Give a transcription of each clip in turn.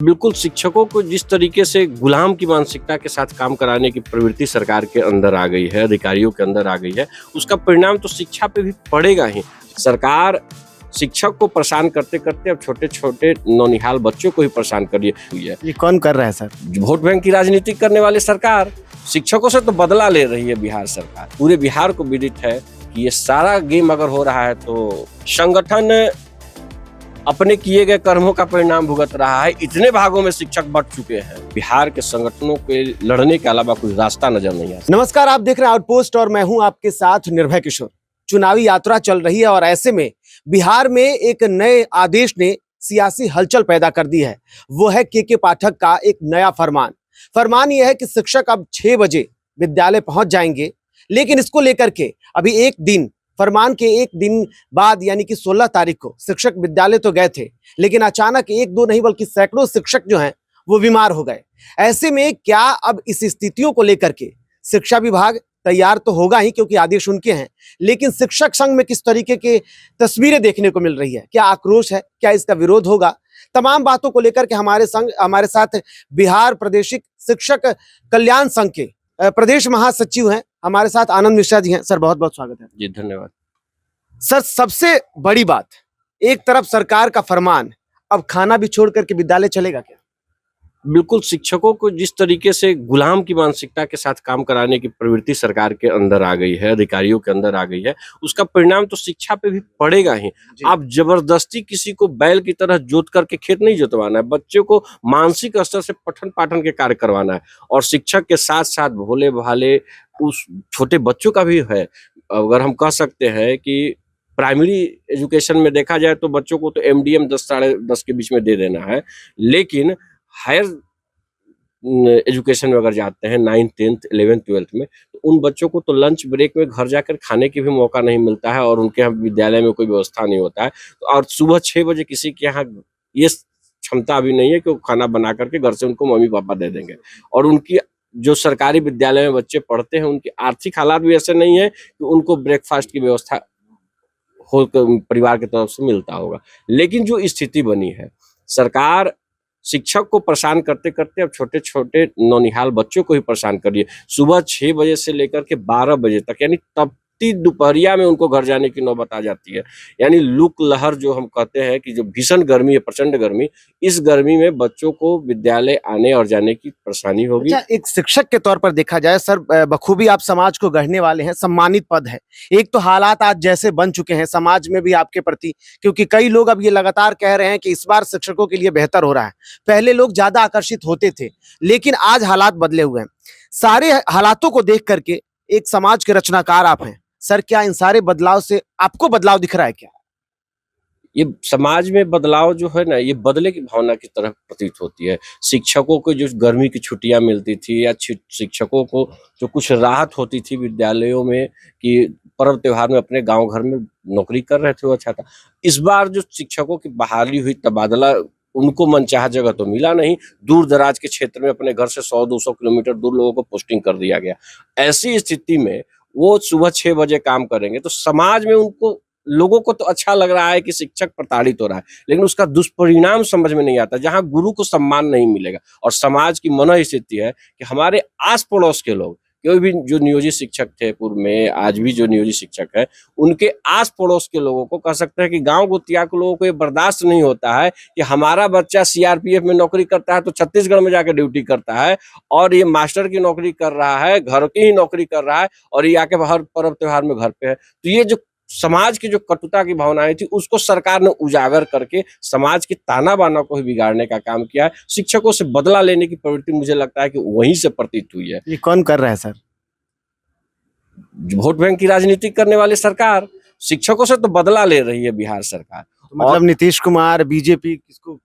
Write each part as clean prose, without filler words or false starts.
बिल्कुल, शिक्षकों को जिस तरीके से गुलाम की मानसिकता के साथ काम कराने की प्रवृत्ति सरकार के अंदर आ गई है, अधिकारियों के अंदर आ गई है, उसका परिणाम तो शिक्षा पे भी पड़ेगा ही। सरकार शिक्षक को परेशान करते-करते अब छोटे-छोटे नौनिहाल बच्चों को ही परेशान कर रही हुई है। ये कौन कर रहा है सर? वोट बैंक की राजनीति करने वाली सरकार, शिक्षकों से तो बदला ले रही है बिहार सरकार। पूरे बिहार को विदित है कि ये सारा गेम अगर हो रहा है तो संगठन अपने किए गए कर्मों का परिणाम भुगत रहा है। इतने भागों में शिक्षक बंट चुके हैं, बिहार के संगठनों के लड़ने के अलावा कोई रास्ता नजर नहीं आता। नमस्कार, आप देख रहे हैं आउटपोस्ट और मैं हूं आपके साथ निर्भय किशोर। चुनावी यात्रा चल रही है और ऐसे में बिहार में एक नए आदेश ने सियासी हलचल पैदा कर दी है। वो है के पाठक का एक नया फरमान यह है कि शिक्षक अब 6 बजे विद्यालय पहुंच जाएंगे। लेकिन इसको लेकर के अभी एक दिन, फरमान के एक दिन बाद यानी कि 16 तारीख को शिक्षक विद्यालय तो गए थे, लेकिन अचानक एक दो नहीं बल्कि सैकड़ों शिक्षक जो हैं वो बीमार हो गए। ऐसे में क्या अब इस स्थितियों को लेकर के शिक्षा विभाग तैयार तो होगा ही, क्योंकि आदेश उनके हैं, लेकिन शिक्षक संघ में किस तरीके के तस्वीरें देखने को मिल रही है, क्या आक्रोश है, क्या इसका विरोध होगा, तमाम बातों को लेकर के हमारे साथ बिहार प्रादेशिक शिक्षक कल्याण संघ के प्रदेश महासचिव हैं, हमारे साथ आनंद मिश्रा जी हैं। सर बहुत बहुत स्वागत है। जी धन्यवाद। सर सबसे बड़ी बात, एक तरफ सरकार का फरमान, अब खाना भी छोड़ करके विद्यालय चलेगा क्या? बिल्कुल, शिक्षकों को जिस तरीके से गुलाम की मानसिकता के साथ काम कराने की प्रवृत्ति सरकार के अंदर आ गई है, अधिकारियों के अंदर आ गई है, उसका परिणाम तो शिक्षा पे भी पड़ेगा ही। आप जबरदस्ती किसी को बैल की तरह जोत करके खेत नहीं जोतवाना है, बच्चों को मानसिक स्तर से पठन पाठन के कार्य करवाना है। और शिक्षक के साथ साथ भोले भाले उस छोटे बच्चों का भी है। अगर हम कह सकते हैं कि प्राइमरी एजुकेशन में देखा जाए तो बच्चों को तो एमडीएम 10 साढ़े 10 के बीच में दे देना है, लेकिन हायर एजुकेशन में अगर जाते हैं 9th 10th 11th 12th में, तो उन बच्चों को तो लंच ब्रेक में घर जाकर खाने की भी मौका नहीं मिलता है और उनके यहाँ विद्यालय में कोई व्यवस्था नहीं होता है। तो और सुबह 6 बजे किसी के यहाँ ये क्षमता अभी नहीं है कि वो खाना बना करके घर से उनको मम्मी पापा दे देंगे। और उनकी जो सरकारी विद्यालय में बच्चे पढ़ते हैं, उनकी आर्थिक हालात भी ऐसे नहीं है कि उनको ब्रेकफास्ट की व्यवस्था हो परिवार की तरफ से मिलता होगा। लेकिन जो स्थिति बनी है, सरकार शिक्षक को परेशान करते-करते अब छोटे-छोटे नौनिहाल बच्चों को ही परेशान कर रही है। सुबह 6 बजे से लेकर के 12 बजे तक, यानी तपती दोपहरिया में उनको घर जाने की नौबत आ जाती है। यानी लू लहर जो हम कहते हैं कि जो भीषण गर्मी है, प्रचंड गर्मी, इस गर्मी में बच्चों को विद्यालय आने और जाने की परेशानी होगी। अच्छा, एक शिक्षक के तौर पर देखा जाए सर, बखूबी आप समाज को गढ़ने वाले हैं, सम्मानित पद है। एक तो हालात आज जैसे बन चुके हैं समाज में भी आपके प्रति, क्योंकि कई लोग अब ये लगातार कह रहे हैं कि इस बार शिक्षकों के लिए बेहतर हो रहा है। पहले लोग ज्यादा आकर्षित होते थे, लेकिन आज हालात बदले हुए हैं। सारे हालातों को देख करके एक समाज के रचनाकार आप हैं सर, क्या इन सारे बदलाव से आपको बदलाव दिख रहा है क्या? ये समाज में बदलाव जो है ना, ये बदले की भावना की तरह प्रतीत होती है। शिक्षकों को जो गर्मी की छुट्टियां मिलती थी, या शिक्षकों को जो कुछ राहत होती थी विद्यालयों में कि पर्व त्योहार में अपने गांव घर में नौकरी कर रहे थे, वो अच्छा था। इस बार जो शिक्षकों की बहाली हुई, तबादला, उनको मनचाहा जगह तो मिला नहीं। दूर दराज के क्षेत्र में अपने घर से 100-200 किलोमीटर दूर लोगों को पोस्टिंग कर दिया गया। ऐसी स्थिति में वो सुबह 6 बजे काम करेंगे तो समाज में उनको, लोगों को तो अच्छा लग रहा है कि शिक्षक प्रताड़ित हो रहा है, लेकिन उसका दुष्परिणाम समझ में नहीं आता। जहां गुरु को सम्मान नहीं मिलेगा और समाज की मनोस्थिति है कि हमारे आस पड़ोस के लोग, कोई भी जो नियोजित शिक्षक थे पूर्व में, आज भी जो नियोजित शिक्षक है, उनके आस पड़ोस के लोगों को कह सकते हैं कि गांव गुतिया के लोगों को ये बर्दाश्त नहीं होता है कि हमारा बच्चा सीआरपीएफ में नौकरी करता है तो छत्तीसगढ़ में जाकर ड्यूटी करता है, और ये मास्टर की नौकरी कर रहा है, घर की ही नौकरी कर रहा है, और ये आके हर पर्व त्योहार में घर पे है। तो ये जो समाज की जो कटुता की भावनाएं थी, उसको सरकार ने उजागर करके समाज की ताना बाना को ही बिगाड़ने का काम किया है। शिक्षकों से बदला लेने की प्रवृत्ति मुझे लगता है कि वहीं से प्रतीत हुई है। ये कौन कर रहा है सर? वोट बैंक की राजनीति करने वाली सरकार, शिक्षकों से तो बदला ले रही है बिहार सरकार। तो मतलब नीतीश कुमार, बीजेपी, किसको?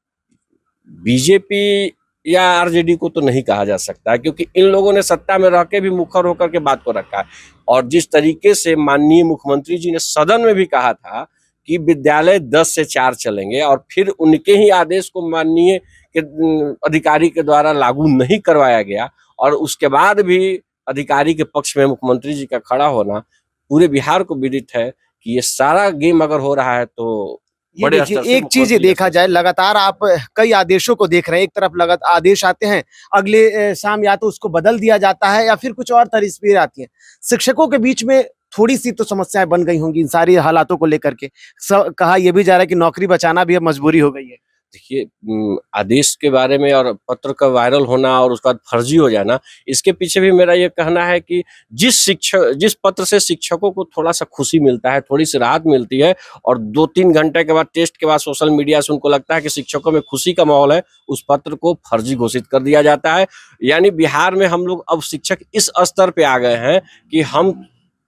बीजेपी या आरजेडी को तो नहीं कहा जा सकता, क्योंकि इन लोगों ने सत्ता में रह के भी मुखर होकर के बात को रखा है। और जिस तरीके से माननीय मुख्यमंत्री जी ने सदन में भी कहा था कि विद्यालय 10 से 4 चलेंगे, और फिर उनके ही आदेश को माननीय के अधिकारी के द्वारा लागू नहीं करवाया गया, और उसके बाद भी अधिकारी के पक्ष में मुख्यमंत्री जी का खड़ा होना, पूरे बिहार को विदित है कि ये सारा गेम अगर हो रहा है तो ये बड़े देखिए, स्तर से एक चीज ये मुख्यमंत्री देखा स्तर जाए, से। लगातार आप कई आदेशों को देख रहे हैं। एक तरफ लगातार आदेश आते हैं, अगले शाम या तो उसको बदल दिया जाता है या फिर कुछ और तस्वीरें आती हैं। शिक्षकों के बीच में थोड़ी सी तो समस्याएं बन गई होंगी इन सारी हालातों को लेकर के। कहा यह भी जा रहा है कि नौकरी बचाना भी अब मजबूरी हो गई है। देखिए आदेश के बारे में और पत्र का वायरल होना और उसके बाद फर्जी हो जाना, इसके पीछे भी मेरा ये कहना है कि जिस पत्र से शिक्षकों को थोड़ा-सा खुशी मिलता है, थोड़ी-सी राहत मिलती है और 2-3 घंटे के बाद टेस्ट के बाद सोशल मीडिया से उनको लगता है कि शिक्षकों में खुशी का माहौल है, उस पत्र को फर्जी घोषित कर दिया जाता है। यानी बिहार में हम लोग अब शिक्षक इस स्तर पे आ गए हैं कि हम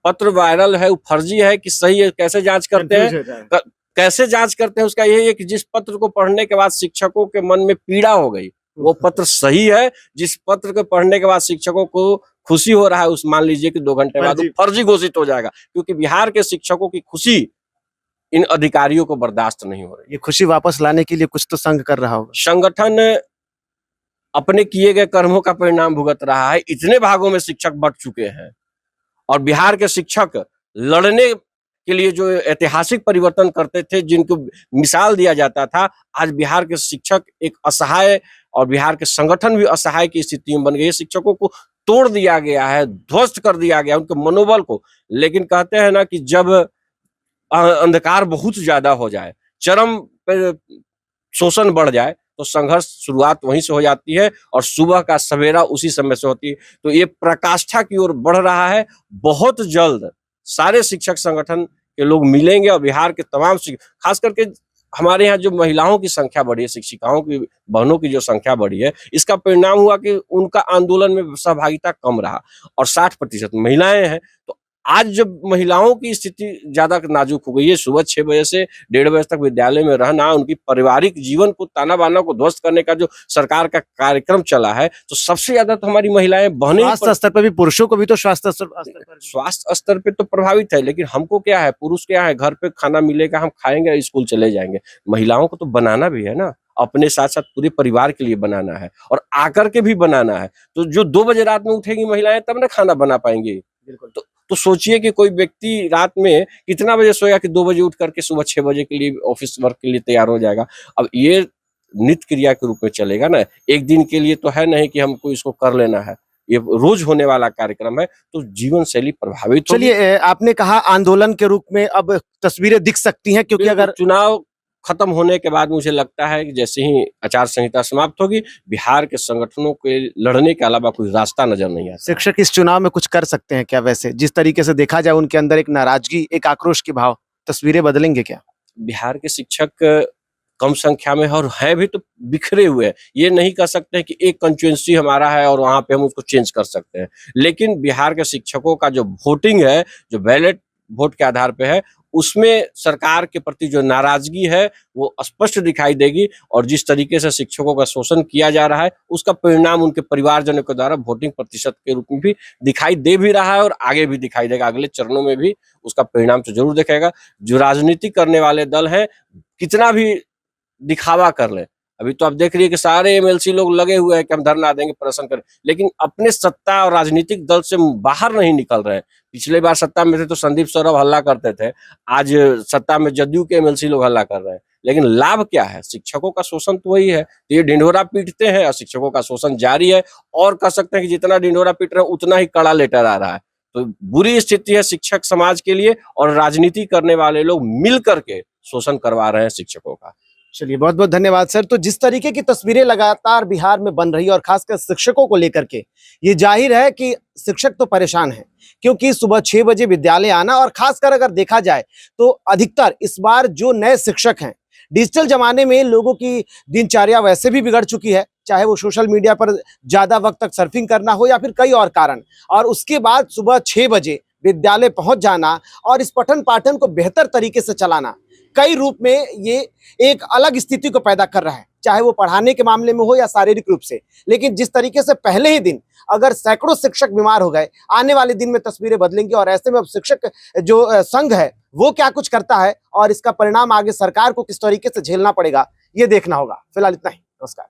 पत्र वायरल है, वो फर्जी है कि सही है, कैसे जाँच करते हैं? कंफ्यूज हो जाए। क कैसे जाँच करते हैं उसका यही है कि जिस पत्र को पढ़ने के बाद शिक्षकों के मन में पीड़ा हो गई, वो पत्र सही है। जिस पत्र को पढ़ने के बाद शिक्षकों को खुशी हो रहा है, उस मान लीजिए कि 2 घंटे बाद वो फर्जी। फर्जी घोषित हो जाएगा, क्योंकि बिहार के शिक्षकों की खुशी इन अधिकारियों को बर्दाश्त नहीं हो रही। ये खुशी वापस लाने के लिए कुछ तो संघ कर रहा होगा। संगठन अपने किए गए कर्मों का परिणाम भुगत रहा है। इतने भागों में शिक्षक बँट चुके हैं और बिहार के शिक्षक लड़ने के लिए जो ऐतिहासिक परिवर्तन करते थे, जिनको मिसाल दिया जाता था, आज बिहार के शिक्षक एक असहाय और बिहार के संगठन भी असहाय की स्थिति में बन गई है। शिक्षकों को तोड़ दिया गया है, ध्वस्त कर दिया गया है उनके मनोबल को। लेकिन कहते हैं ना कि जब अंधकार बहुत ज्यादा हो जाए, चरम पे शोषण बढ़ जाए, तो संघर्ष शुरुआत वहीं से हो जाती है और सुबह का सवेरा उसी समय से होती है। तो ये प्रकाष्ठा की ओर बढ़ रहा है। बहुत जल्द सारे शिक्षक संगठन के लोग मिलेंगे और बिहार के तमाम खास करके हमारे यहाँ जो महिलाओं की संख्या बढ़ी है, शिक्षिकाओं की, बहनों की जो संख्या बढ़ी है, इसका परिणाम हुआ कि उनका आंदोलन में सहभागिता कम रहा और 60% महिलाएं हैं। तो आज जब महिलाओं की स्थिति ज्यादा नाजुक हो गई है, सुबह 6 बजे से 1:30 बजे तक विद्यालय में रहना, उनकी पारिवारिक जीवन को, ताना-बाना को ध्वस्त करने का जो सरकार का कार्यक्रम चला है, तो सबसे ज्यादा तो हमारी महिलाएं, बहनें ही स्वास्थ्य स्तर पर भी, पुरुषों को भी तो स्वास्थ्य स्तर पर स्वास्थ्य स्तर पे तो प्रभावित है, लेकिन हमको क्या है, पुरुष क्या है, घर पे खाना मिलेगा, हम खाएंगे, स्कूल चले जाएंगे। महिलाओं को तो बनाना भी है ना, अपने साथ साथ पूरे परिवार के लिए बनाना है और आकर के भी बनाना है। तो जो 2 बजे रात में उठेगी महिलाएं, तब ना खाना बना पाएंगी। तो सोचिए कि कोई व्यक्ति रात में कितना बजे सोया कि 2 बजे उठ करके सुबह 6 बजे के लिए ऑफिस वर्क के लिए तैयार हो जाएगा। अब ये नित्य क्रिया के रूप में चलेगा ना, एक दिन के लिए तो है नहीं कि हमको इसको कर लेना है। ये रोज होने वाला कार्यक्रम है, तो जीवन शैली प्रभावित होगी। चलिए, आपने कहा आंदोलन के रूप में अब तस्वीरें दिख सकती हैं, क्योंकि बिल्कुल, अगर चुनाव खत्म होने के बाद मुझे लगता है कि जैसे ही आचार संहिता समाप्त होगी, बिहार के संगठनों के लड़ने के अलावा कोई रास्ता नजर नहीं आता। शिक्षक इस चुनाव में कुछ कर सकते हैं क्या? वैसे जिस तरीके से देखा जाए, उनके अंदर एक नाराजगी, एक आक्रोश के भाव, तस्वीरें बदलेंगे क्या? बिहार के शिक्षक कम संख्या में और है भी तो बिखरे हुए हैं। ये नहीं कह सकते हैं कि एक कंस्टिट्यूएंसी हमारा है और वहाँ पे हम उसको चेंज कर सकते हैं। लेकिन बिहार के शिक्षकों का जो वोटिंग है, जो बैलेट वोट के आधार पे है, उसमें सरकार के प्रति जो नाराजगी है, वो स्पष्ट दिखाई देगी और जिस तरीके से शिक्षकों का शोषण किया जा रहा है, उसका परिणाम उनके परिवारजनों के द्वारा वोटिंग प्रतिशत के रूप में भी दिखाई दे भी रहा है और आगे भी दिखाई देगा। अगले चरणों में भी उसका परिणाम तो जरूर दिखेगा। जो राजनीति करने वाले दल हैं, कितना भी दिखावा कर ले, अभी तो आप देख रही है कि सारे एमएलसी लोग लगे हुए हैं कि हम धरना देंगे, प्रदर्शन करें, लेकिन अपने सत्ता और राजनीतिक दल से बाहर नहीं निकल रहे हैं। पिछले बार सत्ता में थे तो संदीप सौरभ हल्ला करते थे, आज सत्ता में जदयू के एमएलसी लोग हल्ला कर रहे हैं, लेकिन लाभ क्या है? शिक्षकों का शोषण तो वही है। तो ये ढिंढोरा पीटते हैं और शिक्षकों का शोषण जारी है और कह सकते हैं कि जितना ढिंढोरा पीट रहे हैं उतना ही कड़ा लेटर आ रहा है। तो बुरी स्थिति है शिक्षक समाज के लिए और राजनीति करने वाले लोग मिल करके शोषण करवा रहे हैं शिक्षकों का। चलिए, बहुत बहुत धन्यवाद सर। तो जिस तरीके की तस्वीरें लगातार बिहार में बन रही है और खासकर शिक्षकों को लेकर के, ये जाहिर है कि शिक्षक तो परेशान हैं, क्योंकि सुबह 6 बजे विद्यालय आना, और खासकर अगर देखा जाए तो अधिकतर इस बार जो नए शिक्षक हैं, डिजिटल जमाने में लोगों की दिनचर्या वैसे भी बिगड़ चुकी है, चाहे वो सोशल मीडिया पर ज्यादा वक्त तक सर्फिंग करना हो या फिर कई और कारण, और उसके बाद सुबह 6 बजे विद्यालय पहुंच जाना और इस पठन पाठन को बेहतर तरीके से चलाना, कई रूप में ये एक अलग स्थिति को पैदा कर रहा है, चाहे वो पढ़ाने के मामले में हो या शारीरिक रूप से। लेकिन जिस तरीके से पहले ही दिन अगर सैकड़ों शिक्षक बीमार हो गए, आने वाले दिन में तस्वीरें बदलेंगी और ऐसे में अब शिक्षक जो संघ है वो क्या कुछ करता है और इसका परिणाम आगे सरकार को किस तरीके से झेलना पड़ेगा, ये देखना होगा। फिलहाल इतना ही, नमस्कार।